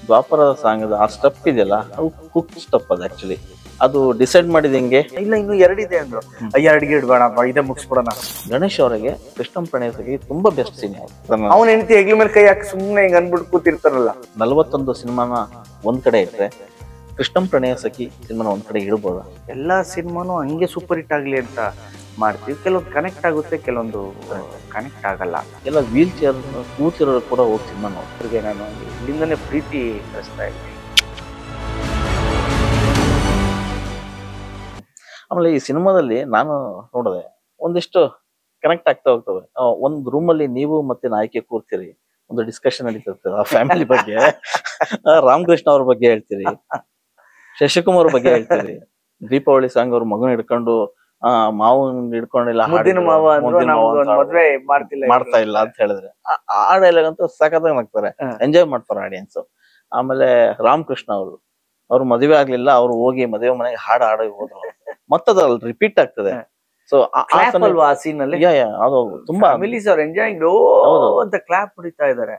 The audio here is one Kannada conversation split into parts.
ದ್ವಾಪರದ ಸಾಂಗ್ ಆ ಸ್ಟೆಪ್ ಇದೆಯಲ್ಲ ಅದು ಕುಕ್ ಸ್ಟೆಪ್ ಅದು ಆಕ್ಚುಲಿ ಅದು ಡಿಸೈಡ್ ಮಾಡಿದ ಹೆಂಗೆ ಇಲ್ಲ ಇನ್ನು ಎರಡಿದೆ ಅಂದ್ರು. ಎರಡಿಗೆ ಇಡ್ಬೇಡಪ್ಪ ಇದೇ ಮುಗಿಸ್ಬಿಡೋಣ. ಗಣೇಶ್ ಅವರಿಗೆ ಕೃಷ್ಣಂ ಪ್ರಣಯಸಗಿ ತುಂಬಾ ಬೆಸ್ಟ್ ಸಿನಿಮಾ. ಅವನ ಹೆಂಡತಿ ಹೆಗ್ಲ ಮೇಲೆ ಕೈ ಹಾಕಿ ಸುಮ್ಮನೆ ಹಿಂಗ್ ಅನ್ಬಿಟ್ಟು ಕೂತಿರ್ತಾರಲ್ಲ. 41 ಸಿನಿಮಾನ ಒಂದ್ ಕಡೆ ಇಟ್ರೆ ಕೃಷ್ಣಂ ಪ್ರಣಯಸಖಿ ಸಿನಿಮಾನ ಒಂದ್ ಕಡೆ ಇಡ್ಬೋದ? ಎಲ್ಲಾ ಸಿನಿಮಾನು ಹಂಗೆ ಸೂಪರ್ ಹಿಟ್ ಆಗ್ಲಿ ಅಂತ ಮಾಡ್ತೀವಿ. ಕೆಲವೊಂದು ಕನೆಕ್ಟ್ ಆಗುತ್ತೆ, ಕೆಲವೊಂದು ಕನೆಕ್ಟ್ ಆಗಲ್ಲ. ಎಲ್ಲ ವೀಲ್ ಚೇರ್ ಕೂತಿರೋರು ಕೂಡ ಹೋಗಿ ಸಿನಿಮಾ ನೋಡ್ರಿಗೆ ನಾನು ಇಲ್ಲಿಂದನೇ ಪ್ರೀತಿ ಕಳಿಸ್ತಾ ಇದ್ದೀನಿ. ಆಮೇಲೆ ಈ ಸಿನಿಮಾದಲ್ಲಿ ನಾನು ನೋಡಿದೆ ಒಂದಿಷ್ಟು ಕನೆಕ್ಟ್ ಆಗ್ತಾ ಹೋಗ್ತವೆ. ಒಂದ್ ರೂಮ್ ಅಲ್ಲಿ ನೀವು ಮತ್ತೆ ನಾಯಕಿ ಕೂರ್ತೀರಿ, ಒಂದು ಡಿಸ್ಕಷನ್ ನಡೀತಿರ್ತದೆ ಆ ಫ್ಯಾಮಿಲಿ ಬಗ್ಗೆ. ರಾಮಕೃಷ್ಣ ಅವ್ರ ಬಗ್ಗೆ ಹೇಳ್ತೀರಿ, ಶಶಿಕುಮಾರ್ ಬಗ್ಗೆ ಹೇಳ್ತೀರಿ, ದೀಪಾವಳಿ ಸಾಂಗ್ ಅವ್ರ ಮಗನ ಹಿಡ್ಕೊಂಡು ಮಾವನ್ ಹಿಡ್ಕೊಂಡಿಲ್ಲ ಮದ್ವೆ ಮಾಡ್ತಾ ಇಲ್ಲ ಅಂತ ಹೇಳಿದ್ರೆ ಆ ಡೈಲಾಗ್ ಅಂತೂ ಸಖತ್ತಾಗಿ ನಗ್ತಾರೆ, ಎಂಜಾಯ್ ಮಾಡ್ತಾರೆ ಆಡಿಯನ್ಸ್. ಆಮೇಲೆ ರಾಮಕೃಷ್ಣ ಅವ್ರು ಮದುವೆ ಆಗ್ಲಿಲ್ಲ, ಅವ್ರು ಹೋಗಿ ಮದುವೆ ಮನೆಗೆ ಹಾಡಿ ಹೋದ್ರು, ಮತ್ತದ ರಿಪೀಟ್ ಆಗ್ತದೆ. ಸೊ ಅಲ್ವಾ ಆ ಸೀನ್ ಅಲ್ಲಿ ಅದು ತುಂಬಾ ಫ್ಯಾಮಿಲೀಸ್ ಆರ್ ಎಂಜಾಯಿಂಗ್ ಅಂತ ಕ್ಲಾಪ್ ಹೊಡಿತಾ ಇದಾರೆ.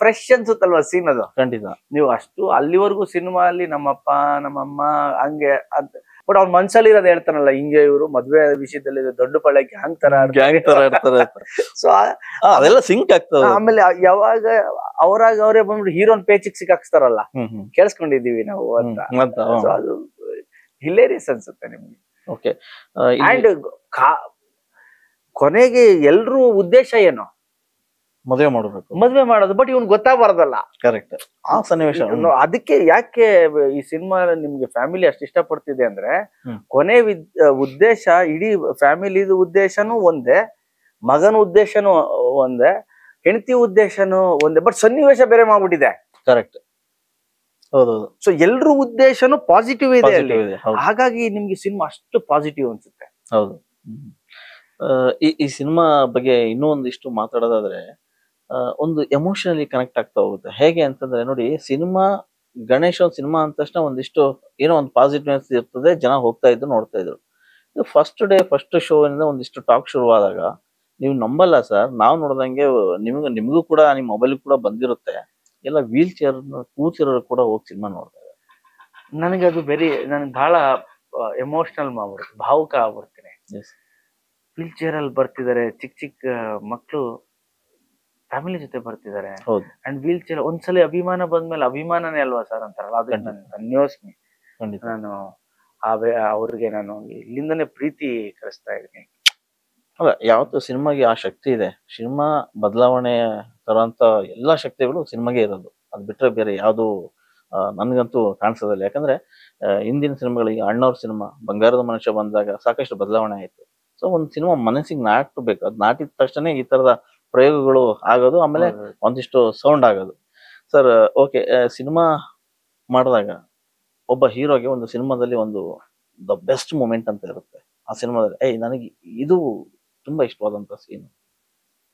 ಫ್ರೆಶ್ ಅನ್ಸುತ್ತಲ್ವಾ ಸೀನ್ ಅದು. ಖಂಡಿತ ನೀವು ಅಷ್ಟು ಅಲ್ಲಿವರೆಗೂ ಸಿನಿಮಾ ಅಲ್ಲಿ ನಮ್ಮಪ್ಪ ನಮ್ಮಮ್ಮ ಹಂಗೆ ಬಟ್ ಅವ್ನ ಮನ್ಸಲ್ಲಿ ಇರೋದು ಹೇಳ್ತಾನಲ್ಲ, ಹಿಂಗೆ ಇವರು ಮದ್ವೆ ವಿಷಯದಲ್ಲಿ ದೊಡ್ಡ ಪಳ್ಳ ಗ್ಯಾಂಗ್ ತರ ಇರ್ತಾರೆ. ಸೊ ಅದೆಲ್ಲ ಸಿಂಕ್ ಆಗ್ತದೆ. ಆಮೇಲೆ ಯಾವಾಗ ಅವರೇ ಬಂದ್ಬಿಟ್ಟು ಹೀರೋನ್ ಪೇಚಿಗೆ ಸಿಕ್ಕಾಕ್ಸ್ತಾರಲ್ಲ, ಕೇಳಿಸ್ಕೊಂಡಿದೀವಿ ನಾವು ಅಂತ. ಅದು ಹಿಲೇರಿಯಸ್ ಅನ್ಸುತ್ತೆ ನಿಮ್ಗೆ. ಓಕೆ. ಅಂಡ್ ಕೊನೆಗೆ ಎಲ್ರೂ ಉದ್ದೇಶ ಏನು? ಮದ್ವೆ ಮಾಡೋದು. ಬಟ್ ಇವ್ನ್ ಗೊತ್ತಾಗಬಾರ್ದಲ್ಲ. ಕರೆಕ್ಟ್. ಆ ಸನ್ನಿವೇಶ ಅದಕ್ಕೆ ಯಾಕೆ ಈ ಸಿನಿಮಾ ನಿಮ್ಗೆ ಫ್ಯಾಮಿಲಿ ಅಷ್ಟು ಇಷ್ಟಪಡ್ತಿದೆ ಅಂದ್ರೆ, ಕೊನೆ ಉದ್ದೇಶ ಇಡೀ ಫ್ಯಾಮಿಲಿದು ಉದ್ದೇಶನೂ ಒಂದೇ, ಮಗನ ಉದ್ದೇಶನೂ ಒಂದೇ, ಹೆಂಡತಿ ಉದ್ದೇಶನೂ ಒಂದೇ, ಬಟ್ ಸನ್ನಿವೇಶ ಬೇರೆ ಮಾಡ್ಬಿಟ್ಟಿದೆ. ಕರೆಕ್ಟ್. ಹೌದೌದು. ಸೊ ಎಲ್ರ ಉದ್ದೇಶನೂ ಪಾಸಿಟಿವ್ ಇದೆ ಅಲ್ಲಿ. ಹಾಗಾಗಿ ನಿಮ್ಗೆ ಸಿನಿಮಾ ಅಷ್ಟು ಪಾಸಿಟಿವ್ ಅನ್ಸುತ್ತೆ. ಹೌದು. ಈ ಸಿನಿಮಾ ಬಗ್ಗೆ ಇನ್ನೂ ಒಂದಿಷ್ಟು ಮಾತಾಡೋದಾದ್ರೆ, ಒಂದು ಎಮೋಷನಲಿ ಕನೆಕ್ಟ್ ಆಗ್ತಾ ಹೋಗುತ್ತೆ. ಹೇಗೆ ಅಂತಂದ್ರೆ ನೋಡಿ, ಗಣೇಶ್ ಸಿನಿಮಾ ಅಂದ ತಕ್ಷಣ ಒಂದಿಷ್ಟು ಏನೋ ಒಂದು ಪಾಸಿಟಿವ್ನೆಸ್ ಇರ್ತದೆ, ಜನ ಹೋಗ್ತಾ ಇದ್ರು ನೋಡ್ತಾ ಇದ್ರು. ಫಸ್ಟ್ ಶೋ ಇಂದ ಒಂದಿಷ್ಟು ಟಾಕ್ ಶುರುವಾದಾಗ ನೀವು ನಂಬಲ್ಲ ಸರ್, ನಾವು ನೋಡ್ದಂಗೆ ನಿಮಗೂ ಕೂಡ ನಿಮ್ಮ ಮೊಬೈಲ್ ಕೂಡ ಬಂದಿರುತ್ತೆ, ಎಲ್ಲ ವೀಲ್ ಚೇರ್ ಕೂತಿರೋರು ಕೂಡ ಹೋಗಿ ಸಿನಿಮಾ ನೋಡ್ತಾ ಇದ್ದಾರೆ. ನನಗೆ ಅದು ನನಗೆ ಬಹಳ ಎಮೋಷನಲ್ ಮಾಡ್ಬಿಡುತ್ತೆ, ಭಾವುಕ ಆಗ್ಬಿಡ್ತೀನಿ. ವೀಲ್ ಚೇರ್ ಅಲ್ಲಿ ಬರ್ತಿದ್ದಾರೆ, ಚಿಕ್ಕ ಮಕ್ಕಳು ಫ್ಯಾಮಿಲಿ ಜೊತೆ ಬರ್ತಿದ್ದಾರೆ. ಅಂಡ್ ವೀಲ್ ಚೇರ್ ಒಂದ್ಸಲಿ ಅಭಿಮಾನ ಬಂದ್ಮೇಲೆ ಅಭಿಮಾನನೇ ಅಲ್ವಾ ಸರ್ ಅಂತಾರಲ್ಲ, ಅದು ಧನ್ಯೋಸ್ಮಿ. ನಾನು ಅವ್ರಿಗೆ ನಾನು ಇಲ್ಲಿಂದನೇ ಪ್ರೀತಿ ಕಳಿಸ್ತಾ ಇದ್ದೀನಿ. ಅಲ್ಲ, ಯಾವತ್ತು ಸಿನಿಮಾಗೆ ಆ ಶಕ್ತಿ ಇದೆ. ಸಿನಿಮಾ ಬದಲಾವಣೆ ತರೋಂತ ಎಲ್ಲಾ ಶಕ್ತಿಗಳು ಸಿನಿಮಾಗೆ ಇರೋದು. ಅದ್ ಬಿಟ್ರೆ ಬೇರೆ ಯಾವ್ದು ನನ್ಗಂತೂ ಕಾಣಿಸೋದಿಲ್ಲ. ಯಾಕಂದ್ರೆ ಹಿಂದಿನ ಸಿನಿಮಾಗಳಿಗೆ ಅಣ್ಣವ್ರ ಸಿನಿಮಾ ಬಂಗಾರದ ಮನುಷ್ಯ ಬಂದಾಗ ಸಾಕಷ್ಟು ಬದಲಾವಣೆ ಆಯ್ತು. ಸೊ ಒಂದ್ ಸಿನಿಮಾ ಮನಸ್ಸಿಗೆ ನಾಟಬೇಕು, ಅದ್ ನಾಟಿದ ತಕ್ಷಣ ಈ ತರದ ಪ್ರಯೋಗಗಳು ಆಗೋದು, ಆಮೇಲೆ ಒಂದಿಷ್ಟು ಸೌಂಡ್ ಆಗೋದು. ಸರ್, ಓಕೆ, ಸಿನಿಮಾ ಮಾಡಿದಾಗ ಒಬ್ಬ ಹೀರೋಗೆ ಒಂದು ಸಿನಿಮಾದಲ್ಲಿ ದ ಬೆಸ್ಟ್ ಮೂಮೆಂಟ್ ಅಂತ ಇರುತ್ತೆ. ಆ ಸಿನಿಮಾದಲ್ಲಿ ನನಗೆ ಇದು ತುಂಬಾ ಇಷ್ಟವಾದಂತ ಸೀನ್.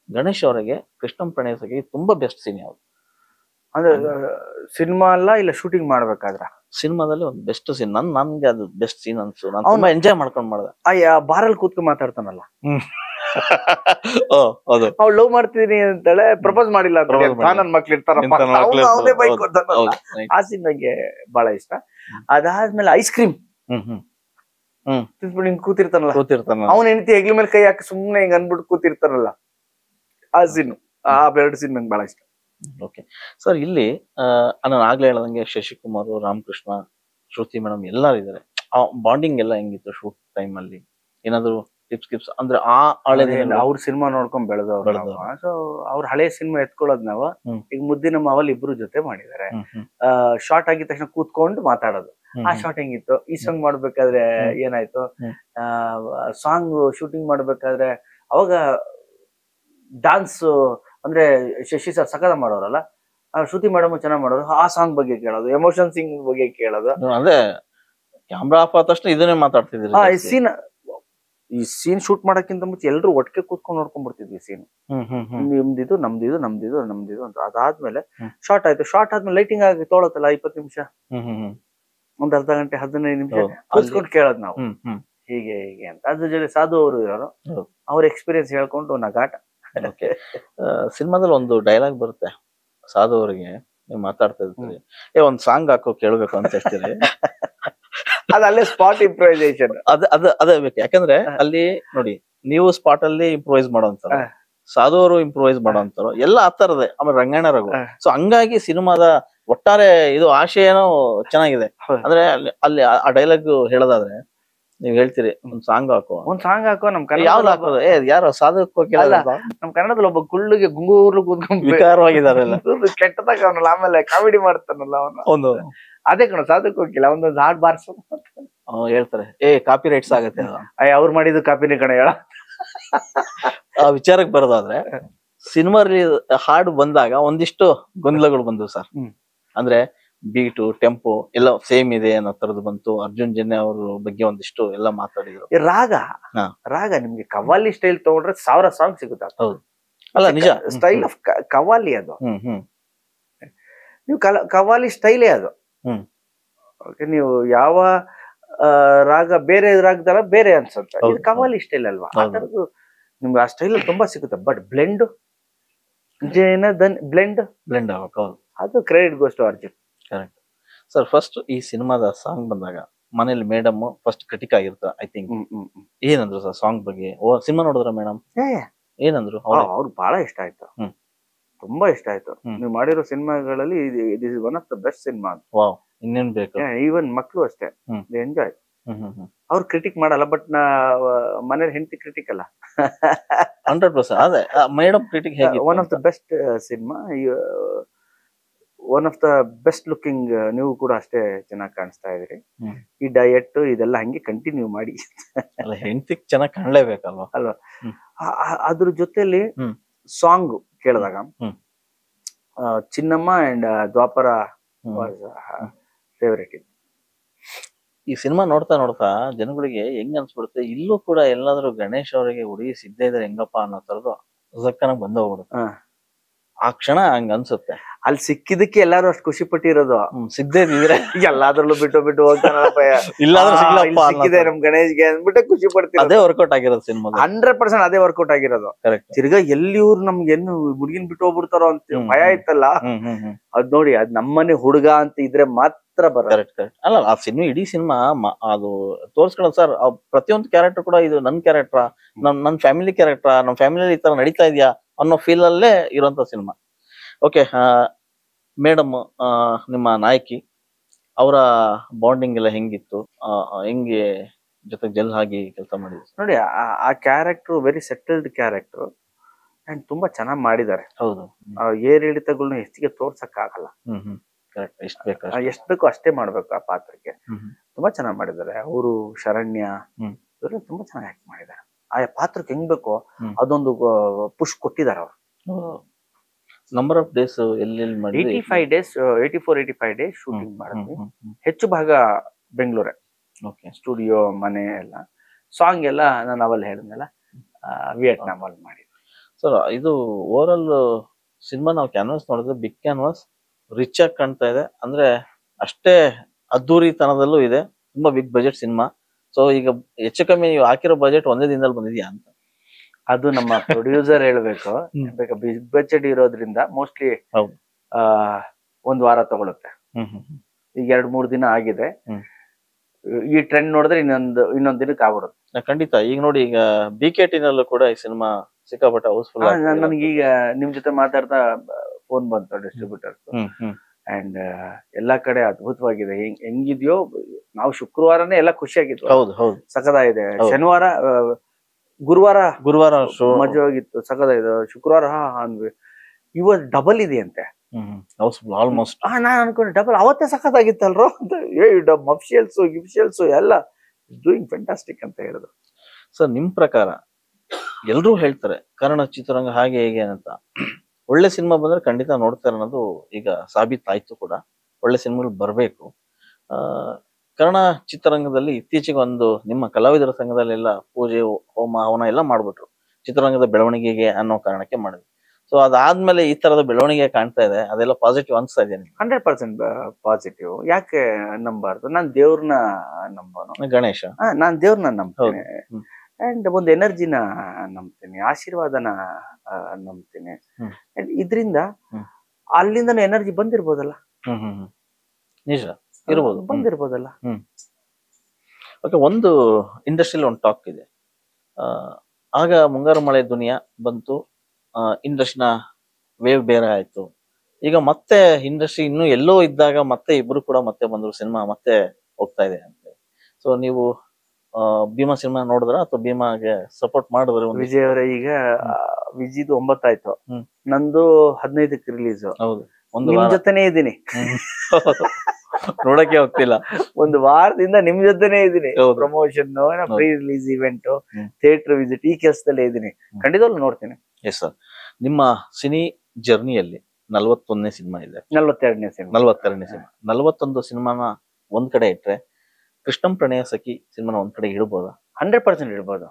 ಗಣೇಶ್ ಅವರಿಗೆ ಕೃಷ್ಣಂ ಪ್ರಣಯಸಖಿ ತುಂಬಾ ಬೆಸ್ಟ್ ಸೀನ್ ಯಾವ್ದು ಅಂದ್ರೆ ಸಿನಿಮಾ ಅಲ್ಲ, ಇಲ್ಲ ಶೂಟಿಂಗ್ ಮಾಡ್ಬೇಕಾದ್ರ? ಸಿನಿಮಾದಲ್ಲಿ ಒಂದು ಬೆಸ್ಟ್ ಸೀನ್. ನನ್ಗೆ ಅದು ಬೆಸ್ಟ್ ಸೀನ್ ಅನ್ಸು. ನಾನು ತುಂಬಾ ಎಂಜಾಯ್ ಮಾಡ್ಕೊಂಡ್ ಮಾಡ್ದೆ. ಬಾರಲ್ಲಿ ಕೂತ್ಕೊಂಡ್ ಮಾತಾಡ್ತಾನಲ್ಲ, ಹೌದು, ಅವ್ಳು ಲವ್ ಮಾಡ್ತಿದೀನಿ ಅಂತಾಳೆ, ಪ್ರಪೋಸ್ ಮಾಡಿಲ್ಲ ಅಂತ ನನ್ ಮಕ್ಳು ಇರ್ತಾರಪ್ಪ, ಆ ಸೀನ್ ನಂಗೆ ಬಹಳ ಇಷ್ಟ. ಅದಾದ್ಮೇಲೆ ಐಸ್ ಕ್ರೀಮ್ ಹಿಂಗ್ ಕೂತಿರ್ತಾನಲ್ಲ, ಅವನ ಹೆಂಡತಿ ಹೆಗ್ಲ ಮೇಲೆ ಕೈ ಹಾಕಿ ಸುಮ್ನೆ ಹಿಂಗ್ ಅನ್ಬಿಟ್ಟು ಕೂತಿರ್ತಾನಲ್ಲ, ಆ ಸೀನ್, ಆ ಎರಡು ಸೀನ್ ನಂಗೆ ಬಹಳ ಇಷ್ಟ. ಓಕೆ ಸರ್, ಇಲ್ಲಿ ನಾನು ಆಗ್ಲೇ ಹೇಳ್ದಂಗೆ ಶಶಿಕುಮಾರ್, ರಾಮಕೃಷ್ಣ, ಶ್ರುತಿ ಮೇಡಮ್ ಎಲ್ಲರೂ ಇದಾರೆ. ಆ ಬಾಂಡಿಂಗ್ ಎಲ್ಲ ಹೆಂಗಿತ್ತು ಶೂಟ್ ಟೈಮ್ ಅಲ್ಲಿ? ಏನಾದ್ರು ಟಿಪ್ಸ್ ಅಂದ್ರೆ ಅವ್ರ ಸಿನಿಮಾ ನೋಡ್ಕೊಂಡ್ ಬೆಳೆದವ್ರು. ಸೊ ಅವ್ರ ಹಳೆ ಸಿನಿಮಾ ಎತ್ಕೊಳ್ಳೋದ್ ನಾವು ಈಗ ಮುದ್ದಿನ ಮಾವಲ್ ಇಬ್ರು ಜೊತೆ ಮಾಡಿದಾರೆ. ಶಾರ್ಟ್ ಆಗಿದ ತಕ್ಷಣ ಕೂತ್ಕೊಂಡು ಮಾತಾಡೋದು, ಆ ಶಾರ್ಟ್ ಹೆಂಗಿತ್ತು, ಈ ಸಾಂಗ್ ಮಾಡ್ಬೇಕಾದ್ರೆ ಏನಾಯ್ತು, ಸಾಂಗ್ ಶೂಟಿಂಗ್ ಮಾಡ್ಬೇಕಾದ್ರೆ ಅವಾಗ ಡಾನ್ಸ್ ಅಂದ್ರೆ ಶಶಿ ಸರ್ ಸಕದ ಮಾಡೋರಲ್ಲ, ಶ್ರುತಿ ಮೇಡಮ್ ಚೆನ್ನಾಗ್ ಮಾಡೋದು, ಆ ಸಾಂಗ್ ಬಗ್ಗೆ ಕೇಳೋದು, ಎಮೋಷನ್ ಸಿಂಗ್ ಬಗ್ಗೆ ಕೇಳೋದು. ಅಂದ್ರೆ ಕ್ಯಾಮ್ರಾ ಆಫ್ ಆದ ತಕ್ಷಣ ಇದನ್ನೇ ಮಾತಾಡ್ತಿದ್ರಿ. ಈ ಸೀನ್ ಶೂಟ್ ಮಾಡಕ್ಕಿಂತ ಮುಂಚೆ ಎಲ್ರು ಒಟ್ಟಿಗೆ ಕೂತ್ಕೊಂಡು ನೋಡ್ಕೊಂಡ್ಬಿಡ್ತಿದ್ವಿ ಸೀನ್. ನಿಮ್ದಿದು ನಮ್ದಿದು ಅಂತ. ಅದಾದ್ಮೇಲೆ ಶಾರ್ಟ್ ಆಯ್ತು, ಶಾರ್ಟ್ ಆದ್ಮೇಲೆ ಲೈಟಿಂಗ್ ಆಗಿ ತೊಳತ್ತಲ್ಲ 20 ನಿಮಿಷ, ಒಂದ್ ಅರ್ಧ ಗಂಟೆ 15 ನಿಮಿಷ ಕೂತ್ಕೊಂಡು ಕೇಳೋದ್ ನಾವು, ಹೀಗೆ ಅಂತ. ಅದ್ರ ಜೊತೆ ಸಾಧು ಅವರು ಇರೋರು, ಅವ್ರ ಎಕ್ಸ್ಪೀರಿಯನ್ಸ್ ಹೇಳ್ಕೊಂಡು ನಗಾಟ. ಸಿನಿಮಾದಲ್ಲಿ ಒಂದು ಡೈಲಾಗ್ ಬರುತ್ತೆ ಸಾಧು ಅವರಿಗೆ, ನೀವು ಮಾತಾಡ್ತಾ ಇರ್ತೀರಿ, ಒಂದ್ ಸಾಂಗ್ ಹಾಕೋ ಕೇಳ್ಬೇಕು ಅಂತ ಹೇಳ್ತೀರಿ. ಅಲ್ಲೇ ಸ್ಪಾಟ್ ಇಂಪ್ರೂವೈಸೇಷನ್ ಅದೇ ಬೇಕು. ಯಾಕಂದ್ರೆ ಅಲ್ಲಿ ನೋಡಿ, ನೀವು ಸ್ಪಾಟ್ ಅಲ್ಲಿ ಇಂಪ್ರೂವೈಸ್ ಮಾಡೋಂತಾರ, ಸಾಧು ಅವರು ಇಂಪ್ರೂವೈಸ್ ಮಾಡೋಂತಾರ, ಎಲ್ಲ ಆ ತರದೇ. ಆಮೇಲೆ ರಂಗಣ್ಣ ರಘು. ಸೊ ಹಂಗಾಗಿ ಸಿನಿಮಾದ ಒಟ್ಟಾರೆ ಇದು ಆಶಯನೂ ಚೆನ್ನಾಗಿದೆ. ಅಂದ್ರೆ ಅಲ್ಲಿ ಆ ಡೈಲಾಗ್ ಹೇಳೋದಾದ್ರೆ ನೀವ್ ಹೇಳ್ತೀರಿ ಒಂದ್ ಸಾಂಗ್ ಹಾಕೋ ನಮ್ ಯಾವ್ದು ಹಾಕೋದು, ಯಾರೋ ಸಾಧು ನಮ್ ಕನ್ನಡದಲ್ಲಿ ಒಬ್ಬ ಕುಳ್ಳಿಗೆ ಗುಂಗೂರ್ಲು ಕೂತ್ಕೊಂಡ್ ವಿಕಾರವಾಗಿದಾರಲ್ಲ, ಕೆಟ್ಟದಾಗ ಅವನಲ್ಲ, ಆಮೇಲೆ ಕಾಮಿಡಿ ಮಾಡ್ತಾನಲ್ಲ ಅವನು. ಒಂದು ಅದೇ ಕಣ ಸಾಧಕ್ ಹೋಗಿಲ್ಲ, ಒಂದೊಂದು ಹಾಡ್ ಬಾರ್ಸು ಹೇಳ್ತಾರೆ, ಕಾಪಿ ರೈಟ್ಸ್ ಆಗತ್ತೆ. ಅವ್ರು ಮಾಡಿದ್ದು ಕಾಪಿನೇ ಕಣ ಹೇಳ. ಆ ವಿಚಾರಕ್ಕೆ ಬರೋದಾದ್ರೆ ಸಿನಿಮಾ ಹಾಡು ಬಂದಾಗ ಒಂದಿಷ್ಟು ಗೊಂದಲಗಳು ಬಂದವು ಸರ್. ಅಂದ್ರೆ ಬೀಟು ಟೆಂಪೋ ಎಲ್ಲ ಸೇಮ್ ಇದೆ ಅನ್ನೋ ತರದ್ದು ಬಂತು. ಅರ್ಜುನ್ ಜನ್ಯ ಅವ್ರ ಬಗ್ಗೆ ಒಂದಿಷ್ಟು ಎಲ್ಲ ಮಾತಾಡಿದ್ರು. ರಾಗ ನಿಮ್ಗೆ ಕವ್ವಾಲಿ ಸ್ಟೈಲ್ ತಗೊಂಡ್ರೆ 1000 ಸಾಂಗ್ ಸಿಗುತ್ತೆ. ಹೌದು, ಅಲ್ಲ ನಿಜ, ಸ್ಟೈಲ್ ಆಫ್ ಕವ್ವಾಲಿ ಅದು. ನೀವು ಕವ್ವಾಲಿ ಸ್ಟೈಲೇ ಅದು. ನೀವು ಯಾವ ರಾಗ ಬೇರೆ ರಾಗದಲ್ಲ ಬೇರೆ ಅನ್ಸುತ್ತೆ, ಇದು ಕವ್ವಾಲಿ ಸ್ಟೈಲ್ ಅಲ್ವಾ? ಆ ತರದ್ದು ನಿಮ್ಗೆ ಆ ಸ್ಟೈಲ್ ತುಂಬಾ ಸಿಗುತ್ತೆ. ಬಟ್ ಬ್ಲೆಂಡ್ ಬ್ಲೆಂಡ್ ಅದು credit goes to Arjun. Correct sir. First ಈ ಸಿನಿಮಾದ ಸಾಂಗ್ ಬಂದಾಗ ಮನೇಲಿ ಮೇಡಮ್ ಫಸ್ಟ್ ಕ್ರಿಟಿಕ್ ಆಗಿರ್ತಾರೆ ಐ ಥಿಂಕ್. ಏನಂದ್ರು ಸರ್ ಸಾಂಗ್ ಬಗ್ಗೆ? ಸಿನಿಮಾ ನೋಡಿದ್ರ ಮೇಡಮ್ ಏನಂದ್ರು? ಅವ್ರು ಬಹಳ ಇಷ್ಟ ಆಯ್ತು, ತುಂಬಾ ಇಷ್ಟ ಆಯ್ತು. ನೀವು ಮಾಡಿರೋ ಸಿನಿಮಾಗಳಲ್ಲಿ this is one of the best cinema. Wow, ಇನ್ನೇನ್ ಬೇಕು. ಈವನ್ ಮಕ್ಳು ಅಷ್ಟೇ ಎಂಜಾಯ್. ಅವ್ರು ಕ್ರಿಟಿಕ್ ಮಾಡಲ್ಲ, ಬಟ್ ಮನೇಲಿ ಹೆಂಡತಿ ಕ್ರಿಟಿಕ್ ಅಲ್ಲ. 100%. ಅದೇ ಮೇಡಮ್ ಕ್ರಿಟಿಕ್ ಹೇಗೆ? One of the best cinema, one of the best looking. ನೀವು ಕೂಡ ಅಷ್ಟೇ ಚೆನ್ನಾಗಿ ಕಾಣಿಸ್ತಾ ಇದ್ರಿ. ಈ ಡಯಟ್ ಇದೆಲ್ಲ ಹಂಗೆ ಕಂಟಿನ್ಯೂ ಮಾಡಿ. ಹೆಂಡತಿ ಚೆನ್ನಾಗಿ ಕಾಣ್ಲೇಬೇಕಲ್ವಾ ಅಲ್ವಾ? ಅದ್ರ ಜೊತೆಲಿ ಸಾಂಗ್ ಕೇಳಿದಾಗ ಚಿನ್ನಮ್ಮ ಅಂಡ್ ದ್ವಾಪರ ಫೇವರೇಟ್. ಈ ಸಿನಿಮಾ ನೋಡ್ತಾ ನೋಡ್ತಾ ಜನಗಳಿಗೆ ಹೆಂಗ್ ಅನ್ಸ್ಬಿಡುತ್ತೆ, ಇಲ್ಲೂ ಕೂಡ ಎಲ್ಲಾದ್ರೂ ಗಣೇಶ್ ಅವರಿಗೆ ಹುಡುಗಿ ಸಿಗದೆ ಇದ್ರೆ ಹೆಂಗಪ್ಪ ಅನ್ನೋ ತರದ್ದು ಸಕ್ಕನಾಗ್ ಬಂದೋಗ್ಬಿಡುತ್ತೆ. ಆ ಕ್ಷಣ ಹಂಗ ಅನ್ಸುತ್ತೆ. ಅಲ್ಲಿ ಸಿಕ್ಕಿದಕ್ಕೆ ಎಲ್ಲಾರು ಅಷ್ಟು ಖುಷಿ ಪಟ್ಟಿರೋದು. ಸಿಗದೆ ಇದ್ರೆ ಎಲ್ಲಾದ್ರಲ್ಲೂ ಬಿಟ್ಟು ಹೋಗ್ತಾನಪ್ಪ, ಸಿಕ್ಕಿದೆ ನಮ್ ಗಣೇಶ್ಗೆ ಅಂದ್ಬಿಟ್ಟೆ ಖುಷಿ ಪಡ್ತೀವಿ. ಅದೇ ವರ್ಕೌಟ್ ಆಗಿರೋದು ಸಿನಿಮಾ. 100% ಅದೇ ವರ್ಕೌಟ್ ಆಗಿರೋದು. ತಿರ್ಗಾ ಎಲ್ಲಿ ಇವ್ರು ನಮ್ಗೆ ಏನು ಹುಡುಗಿನ ಬಿಟ್ಟು ಹೋಗ್ಬಿಡ್ತಾರೋ ಅಂತ ಭಯ ಇತ್ತಲ್ಲ, ಅದ್ ನೋಡಿ, ಅದ್ ನಮ್ಮನೆ ಹುಡುಗ ಅಂತ ಇದ್ರೆ ಮಾತ್ರ ಕರೆಕ್ಟ್. ಅಲ್ಲ, ಆ ಸಿನಿಮಾ ಇಡೀ ಸಿನಿಮಾ ಅದು ತೋರ್ಸ್ಕೊಳ್ಳೋದು ಸರ್. ಪ್ರತಿಯೊಂದು ಕ್ಯಾರೆಕ್ಟರ್ ಕೂಡ ಇದು ನನ್ ಕ್ಯಾರೆಕ್ಟರ್, ನನ್ ಫ್ಯಾಮಿಲಿ ಕ್ಯಾರೆಕ್ಟರ್, ನಮ್ ಫ್ಯಾಮಿಲಿ ಈ ತರ ನಡೀತಾ ಇದೆಯಾ ಅನ್ನೋ ಫೀಲ್ ಅಲ್ಲೇ ಇರುವಂತ ಸಿನಿಮಾ. ಓಕೆ, ಮೇಡಮ್ ನಿಮ್ಮ ನಾಯಕಿ ಅವರ ಬಾಂಡಿಂಗ್ ಎಲ್ಲ ಹೆಂಗಿತ್ತು? ಹೆಂಗೆ ಜೊತೆಗೆ ಜೆಲ್ ಆಗಿ ಕೆಲಸ ಮಾಡಿದ್ರು ನೋಡಿ. ಆ character very settled character and ತುಂಬಾ ಚೆನ್ನಾಗಿ ಮಾಡಿದ್ದಾರೆ. ಹೌದು, ಏರಿಳಿತಗಳನ್ನ ಹೆಚ್ಚಿಗೆ ತೋರ್ಸಕ್ ಆಗಲ್ಲ. ಎಷ್ಟ್ ಬೇಕೋ ಅಷ್ಟೇ ಮಾಡ್ಬೇಕು ಆ ಪಾತ್ರಕ್ಕೆ. ತುಂಬಾ ಚೆನ್ನಾಗಿ ಮಾಡಿದ್ದಾರೆ ಅವರು. ಶರಣ್ಯ ಇವೆಲ್ಲ ತುಂಬಾ ಚೆನ್ನಾಗಿ ಆಕ್ಟ್ ಮಾಡಿದ್ದಾರೆ. ಆ ಪಾತ್ರಕ್ಕೆ ಹೆಂಗ್ ಬೇಕೋ ಅದೊಂದು ಪುಷ್ ಕೊಟ್ಟಿದ್ದಾರೆ ಅವರು. ನಂಬರ್ ಆಫ್ ಡೇಸ್ ಎಲ್ಲೆಲ್ಲಿ ಮಾಡಿ 85 ಡೇಸ್ 84-85 ಡೇಸ್ ಶೂಟಿಂಗ್ ಮಾಡಿದ್ವಿ. ಹೆಚ್ಚು ಭಾಗ ಬೆಂಗಳೂರೇ. ಸ್ಟುಡಿಯೋ, ಮನೆ ಎಲ್ಲ. ಸಾಂಗ್ ಎಲ್ಲ ನಾನು ಅವಲ್ಲಿ ಹೇಳಿದ್ನಲ್ಲ, ವಿಯೆಟ್ನಾಂ ಅಲ್ಲಿ ಮಾಡಿದ್ವಿ. ಸರ್, ಇದು ಓವರ್ ಆಲ್ ಸಿನಿಮಾ ನಾವು ಕ್ಯಾನ್ವಾಸ್ ನೋಡಿದ್ರೆ ಬಿಗ್ ಕ್ಯಾನ್ವಾಸ್, ರಿಚ್ ಆಗಿ ಕಾಣ್ತಾ ಇದೆ. ಅಂದ್ರೆ ಅಷ್ಟೇ ಅದ್ದೂರಿತನದಲ್ಲೂ ಇದೆ. ತುಂಬಾ ಬಿಗ್ ಬಜೆಟ್ ಸಿನಿಮಾ. ಸೊ ಈಗ ಹೆಚ್ಚು ಕಮ್ಮಿ ನೀವು ಹಾಕಿರೋ ಬಜೆಟ್ ಒಂದೇ ದಿನದಲ್ಲಿ ಬಂದಿದ್ಯಾ ಅಂತ? ಅದು ನಮ್ಮ ಪ್ರೊಡ್ಯೂಸರ್ ಹೇಳ್ಬೇಕು. ಬಿಗ್ ಬಜೆಟ್ ಇರೋದ್ರಿಂದ ಮೋಸ್ಟ್ಲಿ 1 ವಾರ ತಗೊಳುತ್ತೆ. ಈಗ 2-3 ದಿನ ಆಗಿದೆ. ಈ ಟ್ರೆಂಡ್ ನೋಡಿದ್ರೆ ಇನ್ನೊಂದ್ ದಿನಕ್ಕೆ ಆಗ್ಬಿಡುತ್ತೆ. ಖಂಡಿತ. ಈಗ ನೋಡಿ, ಈಗ BKT ನಲ್ಲೂ ಕೂಡ ಈ ಸಿನಿಮಾ ಸಿಕ್ಕಾಪಟ್ಟೆ ಹೌಸ್ಫುಲ್. ನನಗೀಗ ನಿಮ್ ಜೊತೆ ಮಾತಾಡ್ತಾ ಫೋನ್ ಬಂತು ಡಿಸ್ಟ್ರಿಬ್ಯೂಟರ್ಸ್, ಅಂಡ್ ಎಲ್ಲಾ ಕಡೆ ಅದ್ಭುತವಾಗಿದೆ. ಹೆಂಗಿದ್ಯೋ, ನಾವು ಶುಕ್ರವಾರನೇ ಎಲ್ಲ ಖುಷಿಯಾಗಿತ್ತು. ಹೌದು ಹೌದು, ಸಖತ್ತಾಗಿದೆ. ಶನಿವಾರ ಗುರುವಾರ ಮಜವಾಗಿತ್ತು, ಸಖತ್ತಾಗಿದೆ. ಶುಕ್ರವಾರ ಅಂದ್ವಿ, ಇವತ್ತು ಡಬಲ್ ಇದೆ ಅಂತೆ ಆಲ್ಮೋಸ್ಟ್. ನಾನ್ ಅನ್ಕೊಂಡೆ ಡಬಲ್ ಅವತ್ತೇ ಸಖತ್ತಾಗಿತ್ತಲ್ರೋ ಅಂತ. ಅಫಿಷಿಯಲ್ಸ್ ಎಲ್ಲ ಡೂಯಿಂಗ್ ಫ್ಯಾಂಟಾಸ್ಟಿಕ್ ಅಂತ ಹೇಳಿದ್ರು. ಸರ್, ನಿಮ್ ಪ್ರಕಾರ ಎಲ್ರೂ ಹೇಳ್ತಾರೆ ಕನ್ನಡ ಚಿತ್ರರಂಗ ಹಾಗೆ ಹೇಗೆ ಅಂತ. ಒಳ್ಳೆ ಸಿನಿಮಾ ಬಂದ್ರೆ ಖಂಡಿತ ನೋಡ್ತಾರೆ ಅನ್ನೋದು ಈಗ ಸಾಬೀತಾಯ್ತು ಕೂಡ. ಒಳ್ಳೆ ಸಿನಿಮಾಗಳು ಬರಬೇಕು. ಕನ್ನಡ ಚಿತ್ರರಂಗದಲ್ಲಿ ಇತ್ತೀಚೆಗೆ ಒಂದು ನಿಮ್ಮ ಕಲಾವಿದರ ಸಂಘದಲ್ಲೆಲ್ಲ ಪೂಜೆ, ಹೋಮ, ಹವನ ಎಲ್ಲ ಮಾಡ್ಬಿಟ್ರು ಚಿತ್ರರಂಗದ ಬೆಳವಣಿಗೆಗೆ ಅನ್ನೋ ಕಾರಣಕ್ಕೆ ಮಾಡಿದ್ರು. ಸೊ ಅದಾದ್ಮೇಲೆ ಈ ತರದ ಬೆಳವಣಿಗೆ ಕಾಣ್ತಾ ಇದೆ. ಅದೆಲ್ಲ ಪಾಸಿಟಿವ್ ಅನ್ಸ್ತಾ ಇದೆ? 100% ಪಾಸಿಟಿವ್. ಯಾಕೆ ನಂಬಾರ್ದು? ನಾನ್ ದೇವ್ರನ್ನ ನಂಬೋನು, ಗಣೇಶ. ನಾನ್ ದೇವ್ರನ್ನ ನಂಬ್ತೀನಿ, ಅಂಡ್ ಒಂದು ಎನರ್ಜಿನ ನಂಬ್ತೀನಿ, ಆಶೀರ್ವಾದನ ನಂಬ್ತೀನಿ. ಇದ್ರಿಂದ ಅಲ್ಲಿಂದನೂ ಎನರ್ಜಿ ಬಂದಿರ್ಬೋದಲ್ಲ. ನಿಜ ಇರ್ಬೋದು, ಬಂದಿರ್ಬೋದಲ್ಲ. ಓಕೆ, ಒಂದು ಇಂಡಸ್ಟ್ರಿಯಲ್ಲಿ ಒಂದು ಟಾಕ್ ಇದೆ. ಆಗ ಮುಂಗಾರು ಮಳೆ ದುನಿಯಾ ಬಂತು, ಇಂಡಸ್ಟ್ರಿನ ವೇವ್ ಬೇರೆ ಆಯ್ತು. ಈಗ ಮತ್ತೆ ಇಂಡಸ್ಟ್ರಿ ಇನ್ನೂ ಎಲ್ಲೋ ಇದ್ದಾಗ ಮತ್ತೆ ಇಬ್ರು ಕೂಡ ಮತ್ತೆ ಬಂದ್ರು, ಸಿನಿಮಾ ಮತ್ತೆ ಹೋಗ್ತಾ ಇದೆ ಅಂತ. ಸೊ ನೀವು ಭೀಮಾ ಸಿನಿಮಾ ನೋಡಿದ್ರ ಅಥವಾ ಭೀಮಾಗೆ ಸಪೋರ್ಟ್ ಮಾಡಿದ್ರೆ? ವಿಜಯ್ ಅವರ ಈಗ ವಿಜಿದು 9 ಆಯ್ತು, ನಂದು 15ಕ್ಕೆ ರಿಲೀಸ್. ಹೌದು, ನಿಮ್ ಜೊತೆನೇ ಇದ್ದೀನಿ. ನೋಡಕ್ಕೆ ಹೋಗ್ತಿಲ್ಲ, ಒಂದು ವಾರದಿಂದ ನಿಮ್ ಜೊತೆನೆ ಇದ್ದೀನಿ. Promotion, pre release event, theatre visit, ಈ ಕೆಲಸದಲ್ಲೇ ಇದ್ದೀನಿ. ಖಂಡಿತವಾಗ್ಲೂ ನೋಡ್ತೀನಿ. ಎಸ್ ಸರ್, ನಿಮ್ಮ ಸಿನಿ ಜರ್ನಿಯಲ್ಲಿ 41ನೇ ಸಿನಿಮಾ ಇದೆ. 42ನೇ ಸಿನಿಮಾ. 41 ಸಿನಿಮಾನ ಒಂದ್ ಕಡೆ ಇಟ್ರೆ ಕೃಷ್ಣಂ ಪ್ರಣಯ ಸಖಿ ಸಿನಿಮಾನ ಒಂದ್ ಕಡೆ ಇಡ್ಬೋದಾ? 100% ಇಡ್ಬೋದು.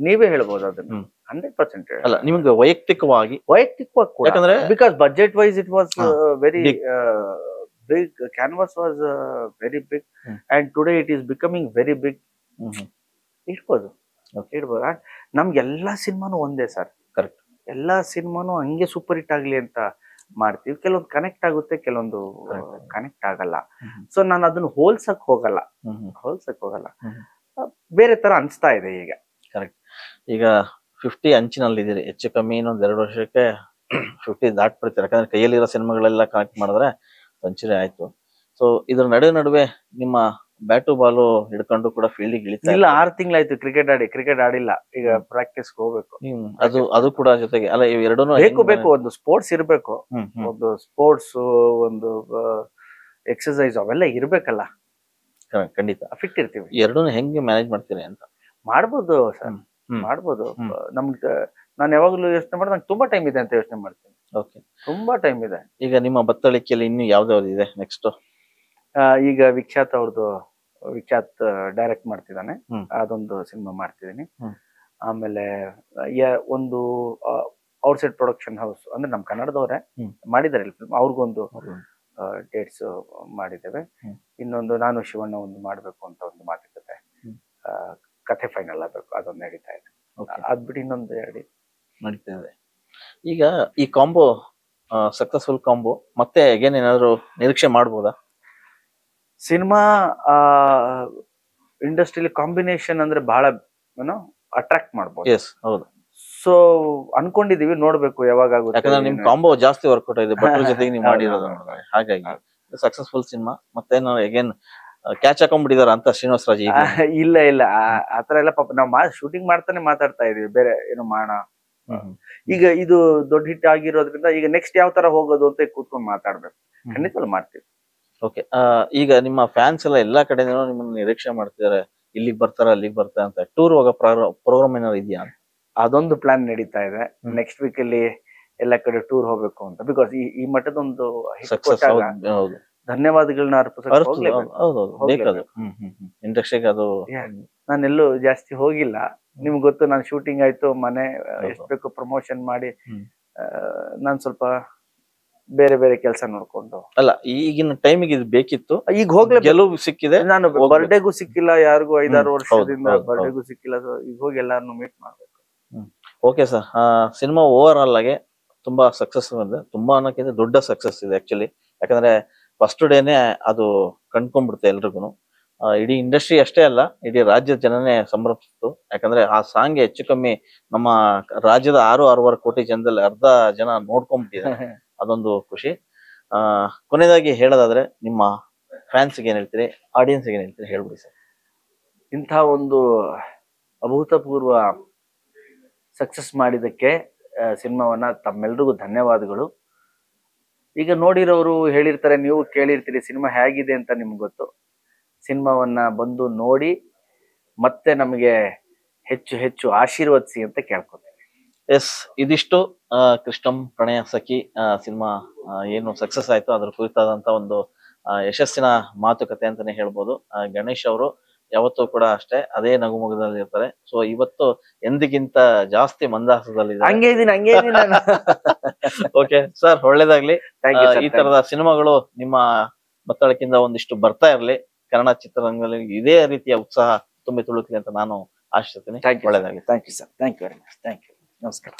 ನೀವೇ ಹೇಳ್ಬೋದು ಅದನ್ನ. 100% ಅಲ್ಲ, ನಿಮ್ಗೆ ವೈಯಕ್ತಿಕವಾಗಿ ಕೂಡ, ಯಾಕಂದ್ರೆ because budget wise it was very big, canvas was very big, and today it is becoming very big. ಇಡ್ಬೋದು. ನಮ್ಗೆ ಎಲ್ಲಾ ಸಿನಿಮಾನು ಒಂದೇ ಸರ್. ಕರೆಕ್ಟ್. ಎಲ್ಲಾ ಸಿನಿಮಾನು ಹಂಗೆ ಸೂಪರ್ ಹಿಟ್ ಆಗ್ಲಿ ಅಂತ ಮಾಡ್ತೀವಿ. ಕೆಲವೊಂದು ಕನೆಕ್ಟ್ ಆಗುತ್ತೆ, ಕೆಲವೊಂದು ಕನೆಕ್ಟ್ ಆಗಲ್ಲ. ಸೊ ನಾನು ಅದನ್ನ ಹೋಲ್ಸಕ್ ಹೋಗಲ್ಲ. ಬೇರೆ ತರ ಅನ್ಸ್ತಾ ಇದೆ ಈಗ. ಕರೆಕ್ಟ್. ಈಗ 50 ಅಂಚಿನಲ್ಲಿ ಇದೀರಿ, ಹೆಚ್ಚು ಕಮ್ಮಿ ಇನ್ನೊಂದ್ 2 ವರ್ಷಕ್ಕೆ 50 ದಾಟ್ಬಿಡ್ತೀರ. ಯಾಕಂದ್ರೆ ಕೈಯಲ್ಲಿರೋ ಸಿನಿಮಾಗಳೆಲ್ಲ ಕನೆಕ್ಟ್ ಮಾಡಿದ್ರೆ ಸೆಂಚುರಿ ಆಯ್ತು. ಸೊ ಇದ್ರ ನಡುವೆ ನಿಮ್ಮ ಬ್ಯಾಟು ಬಾಲು ಹಿಡ್ಕೊಂಡು ಕೂಡ ಫೀಲ್ಡಿಗೆ ಇಳಿತಾ ಇಲ್ಲ. 6 ತಿಂಗಳಾಯ್ತು ಕ್ರಿಕೆಟ್ ಆಡಿಲ್ಲ. ಈಗ ಪ್ರಾಕ್ಟೀಸ್ ಹೋಗ್ಬೇಕು. ಅದು ಕೂಡ ಜೊತೆಗೆ ಅಲ್ಲ, ಇವ್ ಎರಡೂ ಬೇಕು. ಒಂದು ಸ್ಪೋರ್ಟ್ಸ್ ಇರ್ಬೇಕು, ಒಂದು ಸ್ಪೋರ್ಟ್ಸ್, ಒಂದು ಎಕ್ಸರ್ಸೈಸ್, ಅವೆಲ್ಲ ಇರ್ಬೇಕಲ್ಲ. ಖಂಡಿತ ಫಿಟ್ ಇರ್ತೀವಿ. ಎರಡೂ ಹೆಂಗೆ ಮ್ಯಾನೇಜ್ ಮಾಡ್ತೀರಿ ಅಂತ? ಮಾಡ್ಬೋದು ಸರ್, ಮಾಡ್ಬೋದು. ನಮ್ಗೆ ನಾನು ಯಾವಾಗ್ಲೂ ಯೋಚನೆ ಮಾಡಿದ್ರೆ ನಂಗೆ ತುಂಬಾ ಟೈಮ್ ಇದೆ ಅಂತ ಯೋಚನೆ ಮಾಡ್ತೀನಿ. ಓಕೆ, ತುಂಬಾ ಟೈಮ್ ಇದೆ. ಈಗ ನಿಮ್ಮ ಬತ್ತಳಿಕೆಯಲ್ಲಿ ಇನ್ನು ಯಾವ್ದಾವ್ದು ಇದೆ ನೆಕ್ಸ್ಟ್? ಈಗ ವಿಖ್ಯಾತ್ ಡೈರೆಕ್ಟ್ ಮಾಡ್ತಿದ್ದಾನೆ, ಅದೊಂದು ಸಿನಿಮಾ ಮಾಡ್ತಿದ್ದೀನಿ. ಆಮೇಲೆ ಒಂದು ಔಟ್ಸೈಡ್ ಪ್ರೊಡಕ್ಷನ್ ಹೌಸ್, ಅಂದ್ರೆ ನಮ್ ಕನ್ನಡದವ್ರೆ ಮಾಡಿದಾರೆ ಫಿಲ್ಮ್, ಅವ್ರಿಗೊಂದು ಡೇಟ್ಸ್ ಮಾಡಿದ್ದೇವೆ. ಇನ್ನೊಂದು ನಾನು ಶಿವಣ್ಣ ಒಂದು ಮಾಡ್ಬೇಕು ಅಂತ ಒಂದು ಮಾತುಕತೆ, ಕಥೆ ಫೈನಲ್ ಆಗ್ಬೇಕು, ಅದೊಂದು ನಡೀತಾ ಇದೆ. ಅದ್ಬಿಟ್ಟು ಇನ್ನೊಂದು 2 ನಡೀತಾ ಇದೆ. ಈಗ ಈ ಕಾಂಬೋ ಸಕ್ಸಸ್ಫುಲ್ ಕಾಂಬೋ ಮತ್ತೆ ಅಗೇನ್ ಏನಾದ್ರು ನಿರೀಕ್ಷೆ ಮಾಡ್ಬೋದಾ? ಸಿನಿಮಾ ಇಂಡಸ್ಟ್ರಿಲಿ ಕಾಂಬಿನೇಷನ್ ಅಂದ್ರೆ ಬಹಳ ಅಟ್ರಾಕ್ಟ್ ಮಾಡ್ಬೋದು. ಎಸ್, ಹೌದು. ಸೊ ಅನ್ಕೊಂಡಿದೀವಿ, ನೋಡ್ಬೇಕು ಯಾವಾಗ ಆಗುತ್ತೆ. ಯಾಕಂದ್ರೆ ನಿಮ್ ಕಾಂಬೋ ಜಾಸ್ತಿ ವರ್ಕೌಟ್ ಆಗಿದೆ ಭಟ್ರ ಜೊತೆಗೆ ನೀವು ಮಾಡಿರೋದು. ಹಾಗಾಗಿ ಸಕ್ಸಸ್ಫುಲ್ ಸಿನಿಮಾ ಮತ್ತೆ ಅಗೇನ್ ಕ್ಯಾಚ್ ಹಾಕೊಂಡ್ಬಿಟ್ಟಿದಾರ ಅಂತ ಶ್ರೀನಿವಾಸ್ ರಾಜ್? ಇಲ್ಲ ಆತರ ಎಲ್ಲ ಪಾಪ ನಾವು ಶೂಟಿಂಗ್ ಮಾಡ್ತಾನೆ ಮಾತಾಡ್ತಾ ಇದೀವಿ, ಬೇರೆ ಏನು ಮಾಡೋಣ. ಈಗ ಇದು ದೊಡ್ಡ ಹಿಟ್ ಆಗಿರೋದ್ರಿಂದ ಈಗ ನೆಕ್ಸ್ಟ್ ಯಾವ ತರ ಹೋಗೋದು ಅಂತ ಕೂತ್ಕೊಂಡು ಮಾತಾಡ್ಬೇಕು. ಖಂಡಿತವಾಗ್ಲೂ ಮಾಡ್ತೀವಿ. ಓಕೆ, ಈಗ ನಿಮ್ಮ ಫ್ಯಾನ್ಸ್ ಎಲ್ಲಾ ಕಡೆನೂ ನಿಮ್ಮನ್ನ ನಿರೀಕ್ಷೆ ಮಾಡ್ತಿದ್ದಾರೆ, ಇಲ್ಲಿಗೆ ಬರ್ತಾರ ಅಲ್ಲಿಗೆ ಬರ್ತಾರ ಅಂತ. ಟೂರ್ ಹೋಗೋ ಪ್ರೋಗ್ರಾಮ್ ಏನಾದ್ರು ಇದೆಯಾ? ಅದೊಂದು ಪ್ಲಾನ್ ನಡೀತಾ ಇದೆ. ನೆಕ್ಸ್ಟ್ ವೀಕ್ ಅಲ್ಲಿ ಎಲ್ಲಾ ಕಡೆ ಟೂರ್ ಹೋಗ್ಬೇಕು ಅಂತ. ಬಿಕಾಸ್ ಈ ಮಟ್ಟದೊಂದು ಧನ್ಯವಾದಗಳನ್ನ ಇಂಡಸ್ಟ್ರಿಗೆ. ಅದು ನಾನೆಲ್ಲೂ ಜಾಸ್ತಿ ಹೋಗಿಲ್ಲ, ನಿಮ್ಗೆ ಗೊತ್ತು. ನಾನು ಶೂಟಿಂಗ್ ಆಯ್ತು, ಮನೆ ಎಷ್ಟು ಬೇಕು ಪ್ರಮೋಷನ್ ಮಾಡಿ, ನಾನ್ ಸ್ವಲ್ಪ ಬೇರೆ ಕೆಲಸ ನೋಡ್ಕೊಂಡು. ಅಲ್ಲ, ಈಗಿನ ಟೈಮಿಗೆ ಇದು ಬೇಕಿತ್ತು. ಈಗ ಹೋಗ್ಲೇ ಗೆಲುವು ಸಿಕ್ಕಿದೆ. ನಾನು ಬರ್ಡೇಗೂ ಸಿಕ್ಕಿಲ್ಲ ಯಾರಿಗೂ, 5-6 ವರ್ಷದಿಂದ ಬರ್ಡೇಗೂ ಸಿಕ್ಕಿಲ್ಲ. ಈಗ ಹೋಗಿ ಎಲ್ಲಾರನ್ನು ಮೀಟ್ ಮಾಡ್ಬೇಕು. Okay sir, cinema over all ಆಗಿ ತುಂಬಾ ಸಕ್ಸಸ್ ಇದೆ. ತುಂಬಾ ಅನ್ನೋಕ್ಕಿಂತ ದೊಡ್ಡ ಸಕ್ಸಸ್ ಇದೆ ಆಕ್ಚುಲಿ. ಯಾಕಂದ್ರೆ ಫಸ್ಟ್ ಡೇನೆ ಅದು ಕಂಡ್ಕೊಂಡ್ಬಿಡುತ್ತೆ ಎಲ್ರಿಗೂ. ಇಡೀ ಇಂಡಸ್ಟ್ರಿ ಅಷ್ಟೇ ಅಲ್ಲ, ಇಡೀ ರಾಜ್ಯದ ಜನನೇ ಸಂಭ್ರಮಿಸಿತು. ಯಾಕಂದ್ರೆ ಆ ಸಾಂಗ್ ಹೆಚ್ಚು ಕಮ್ಮಿ ನಮ್ಮ ರಾಜ್ಯದ 6-6.5 ಕೋಟಿ ಜನದಲ್ಲಿ ಅರ್ಧ ಜನ ನೋಡ್ಕೊಂಡ್ಬಿಟ್ಟಿದ್ದಾರೆ. ಅದೊಂದು ಖುಷಿ. ಕೊನೆಯದಾಗಿ ಹೇಳೋದಾದ್ರೆ ನಿಮ್ಮ ಫ್ಯಾನ್ಸ್ಗೆ ಏನ್ ಹೇಳ್ತೀರಿ, ಆಡಿಯನ್ಸ್ ಏನ್ ಹೇಳ್ತೀರಿ, ಹೇಳ್ಬಿಡಿ ಸರ್. ಇಂಥ ಒಂದು ಅಭೂತಪೂರ್ವ ಸಕ್ಸಸ್ ಮಾಡಿದಕ್ಕೆ ಸಿನಿಮಾವನ್ನ ತಮ್ಮೆಲ್ರಿಗೂ ಧನ್ಯವಾದಗಳು. ಈಗ ನೋಡಿರೋರು ಹೇಳಿರ್ತಾರೆ, ನೀವು ಕೇಳಿರ್ತೀರಿ ಸಿನಿಮಾ ಹೇಗಿದೆ ಅಂತ. ನಿಮ್ಗೆ ಗೊತ್ತು. ಸಿನಿಮಾವನ್ನ ಬಂದು ನೋಡಿ ಮತ್ತೆ ನಮಗೆ ಹೆಚ್ಚು ಆಶೀರ್ವದಿಸಿ ಅಂತ ಕೇಳ್ಕೊತೀನಿ. ಎಸ್, ಇದಿಷ್ಟು ಕೃಷ್ಣಂ ಪ್ರಣಯ ಸಖಿ ಸಿನಿಮಾ ಏನು ಸಕ್ಸಸ್ ಆಯ್ತು ಅದ್ರ ಕುರಿತಾದಂತ ಒಂದು ಯಶಸ್ಸಿನ ಮಾತುಕತೆ ಅಂತಾನೆ ಹೇಳ್ಬೋದು. ಗಣೇಶ್ ಅವರು ಯಾವತ್ತೂ ಕೂಡ ಅಷ್ಟೇ ಅದೇ ನಗುಮುಗದಲ್ಲಿ ಇರ್ತಾರೆ. ಸೊ ಇವತ್ತು ಎಂದಿಗಿಂತ ಜಾಸ್ತಿ ಮಂದಹಾಸದಲ್ಲಿ. ಓಕೆ ಸರ್, ಒಳ್ಳೇದಾಗ್ಲಿ. ಈ ತರದ ಸಿನಿಮಾಗಳು ನಿಮ್ಮ ಬತ್ತಳಕ್ಕಿಂದ ಒಂದಿಷ್ಟು ಬರ್ತಾ ಇರ್ಲಿ. ಕನ್ನಡ ಚಿತ್ರರಂಗದಲ್ಲಿ ಇದೇ ರೀತಿಯ ಉತ್ಸಾಹ ತುಂಬಿ ತುಳುಕ್ಲಿ ಅಂತ ನಾನು ಆಶಿಸ್ತೀನಿ. ಒಳ್ಳೇದಾಗ್ಲಿ. Thank you sir. Thank you very much. Thank you. ನಮಸ್ಕಾರ.